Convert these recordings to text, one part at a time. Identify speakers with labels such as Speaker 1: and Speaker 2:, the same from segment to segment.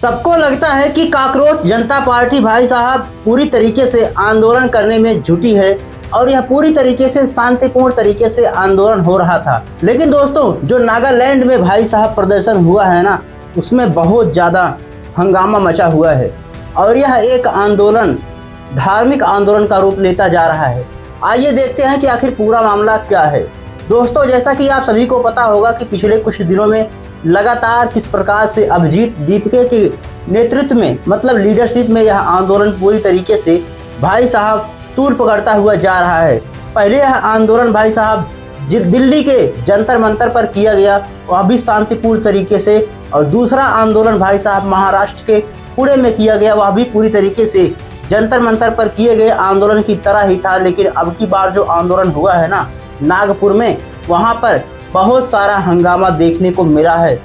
Speaker 1: सबको लगता है कि कॉकरोच जनता पार्टी भाई साहब पूरी तरीके से आंदोलन करने में जुटी है और यह पूरी तरीके से शांतिपूर्ण तरीके से आंदोलन हो रहा था। लेकिन दोस्तों, जो नागालैंड में भाई साहब प्रदर्शन हुआ है ना, उसमें बहुत ज़्यादा हंगामा मचा हुआ है और यह एक आंदोलन धार्मिक आंदोलन का रूप लेता जा रहा है। आइए देखते हैं कि आखिर पूरा मामला क्या है। दोस्तों, जैसा कि आप सभी को पता होगा कि पिछले कुछ दिनों में लगातार किस प्रकार से अभिजीत दीपके के नेतृत्व में मतलब लीडरशिप में यह आंदोलन पूरी तरीके से भाई साहब तूल पकड़ता हुआ जा रहा है। पहले यह आंदोलन भाई साहब दिल्ली के जंतर मंतर पर किया गया, वह भी शांतिपूर्ण तरीके से, और दूसरा आंदोलन भाई साहब महाराष्ट्र के पुणे में किया गया, वह भी पूरी तरीके से जंतर मंतर पर किए गए आंदोलन की तरह ही था। लेकिन अब की बार जो आंदोलन हुआ है ना नागपुर में, वहाँ पर बहुत सारा हंगामा देखने को मिला है।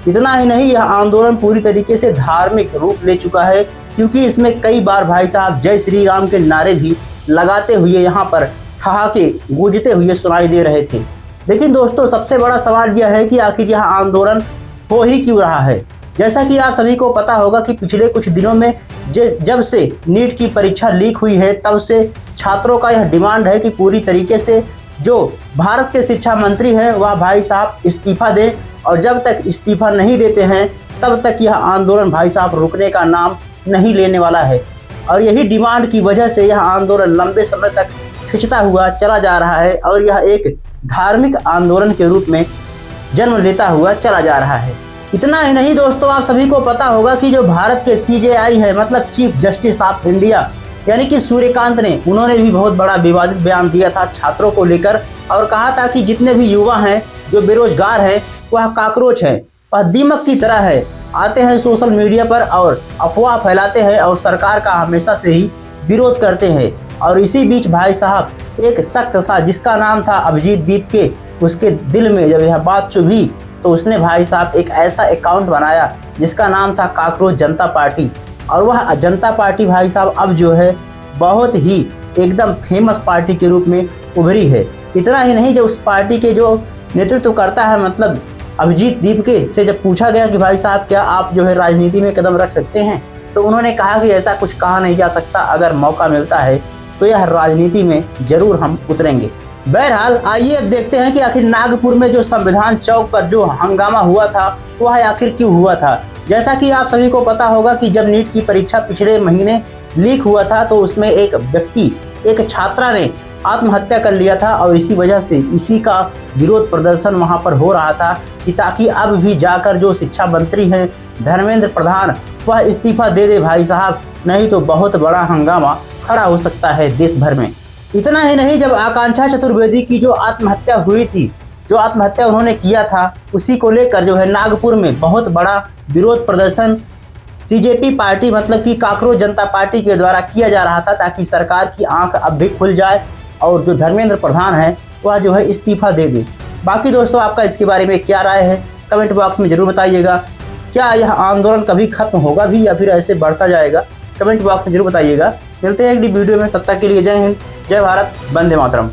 Speaker 1: इतना ही नहीं, यह आंदोलन पूरी तरीके से धार्मिक रूप ले चुका है, क्योंकि इसमें कई बार भाई साहब जय श्री राम के नारे भी लगाते हुए यहाँ पर ठहाके गूंजते हुए सुनाई दे रहे थे। लेकिन दोस्तों, सबसे बड़ा सवाल यह है कि आखिर यह आंदोलन हो ही क्यों रहा है। जैसा कि आप सभी को पता होगा कि पिछले कुछ दिनों में जब से नीट की परीक्षा लीक हुई है, तब से छात्रों का यह डिमांड है कि पूरी तरीके से जो भारत के शिक्षा मंत्री हैं वह भाई साहब इस्तीफा दें, और जब तक इस्तीफा नहीं देते हैं तब तक यह आंदोलन भाई साहब रुकने का नाम नहीं लेने वाला है। और यही डिमांड की वजह से यह आंदोलन लंबे समय तक खिंचता हुआ चला जा रहा है और यह एक धार्मिक आंदोलन के रूप में जन्म लेता हुआ चला जा रहा है। इतना ही नहीं दोस्तों, आप सभी को पता होगा कि जो भारत के CJI है मतलब चीफ जस्टिस ऑफ इंडिया यानी कि सूर्यकांत ने, उन्होंने भी बहुत बड़ा विवादित बयान दिया था छात्रों को लेकर और कहा था कि जितने भी युवा हैं जो बेरोजगार हैं वह कॉकरोच है, वह दीमक की तरह है, आते हैं सोशल मीडिया पर और अफवाह फैलाते हैं और सरकार का हमेशा से ही विरोध करते हैं। और इसी बीच भाई साहब एक शख्स था जिसका नाम था अभिजीत दीपके, उसके दिल में जब यह बात चुभी तो उसने भाई साहब एक ऐसा अकाउंट बनाया जिसका नाम था कॉकरोच जनता पार्टी, और वह जनता पार्टी भाई साहब अब जो है बहुत ही एकदम फेमस पार्टी के रूप में उभरी है। इतना ही नहीं, जब उस पार्टी के जो नेतृत्व करता है मतलब अभिजीत दीपके से जब पूछा गया कि भाई साहब क्या आप जो है राजनीति में कदम रख सकते हैं, तो उन्होंने कहा कि ऐसा कुछ कहा नहीं जा सकता, अगर मौका मिलता है तो यह राजनीति में जरूर हम उतरेंगे। बहरहाल आइए अब देखते हैं कि आखिर नागपुर में जो संविधान चौक पर जो हंगामा हुआ था वह आखिर क्यों हुआ था। जैसा कि आप सभी को पता होगा कि जब नीट की परीक्षा पिछले महीने लीक हुआ था तो उसमें एक व्यक्ति, एक छात्रा ने आत्महत्या कर लिया था और इसी वजह से इसी का विरोध प्रदर्शन वहां पर हो रहा था कि ताकि अब भी जाकर जो शिक्षा मंत्री हैं धर्मेंद्र प्रधान वह इस्तीफा दे दे भाई साहब, नहीं तो बहुत बड़ा हंगामा खड़ा हो सकता है देश भर में। इतना ही नहीं, जब आकांक्षा चतुर्वेदी की जो आत्महत्या हुई थी, जो आत्महत्या उन्होंने किया था, उसी को लेकर जो है नागपुर में बहुत बड़ा विरोध प्रदर्शन CJP पार्टी मतलब कि कॉकरोच जनता पार्टी के द्वारा किया जा रहा था, ताकि सरकार की आंख अब भी खुल जाए और जो धर्मेंद्र प्रधान है वह जो है इस्तीफा दे दे। बाकी दोस्तों, आपका इसके बारे में क्या राय है कमेंट बॉक्स में जरूर बताइएगा। क्या यह आंदोलन कभी खत्म होगा भी या फिर ऐसे बढ़ता जाएगा, कमेंट बॉक्स में जरूर बताइएगा। मिलते हैं अगली वीडियो में, तब तक के लिए जय हिंद, जय भारत, वंदे मातरम।